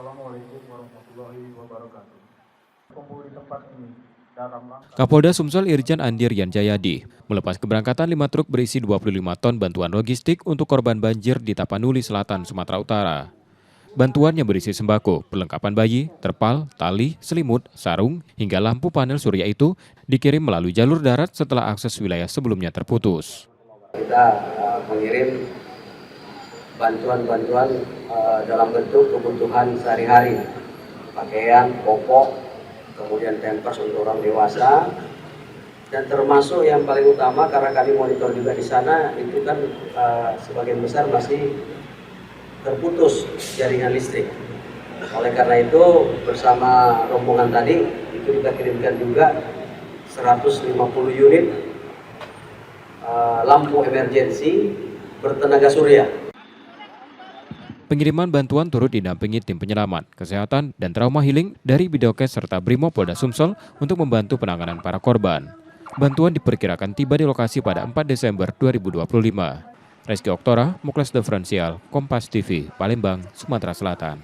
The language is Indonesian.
Assalamualaikum warahmatullahi wabarakatuh. Kumpul di tempat ini dalam rangka Kapolda Sumsel Irjen Andi Rian Jayadi melepas keberangkatan 5 truk berisi 25 ton bantuan logistik untuk korban banjir di Tapanuli Selatan, Sumatera Utara. Bantuannya berisi sembako, perlengkapan bayi, terpal, tali, selimut, sarung, hingga lampu panel surya itu dikirim melalui jalur darat setelah akses wilayah sebelumnya terputus. Kita mengirim bantuan-bantuan dalam bentuk kebutuhan sehari-hari, pakaian, popok, kemudian pampers untuk orang dewasa, dan termasuk yang paling utama karena kami monitor juga di sana itu kan sebagian besar masih terputus jaringan listrik. Oleh karena itu bersama rombongan tadi itu kita kirimkan juga 150 unit lampu emergensi bertenaga surya. Pengiriman bantuan turut didampingi tim penyelamat, kesehatan, dan trauma healing dari Bidokes serta Brimopolda Sumsel untuk membantu penanganan para korban. Bantuan diperkirakan tiba di lokasi pada 4 Desember 2025. Reski Oktora, Muklas Diferensial, Kompas TV, Palembang, Sumatera Selatan.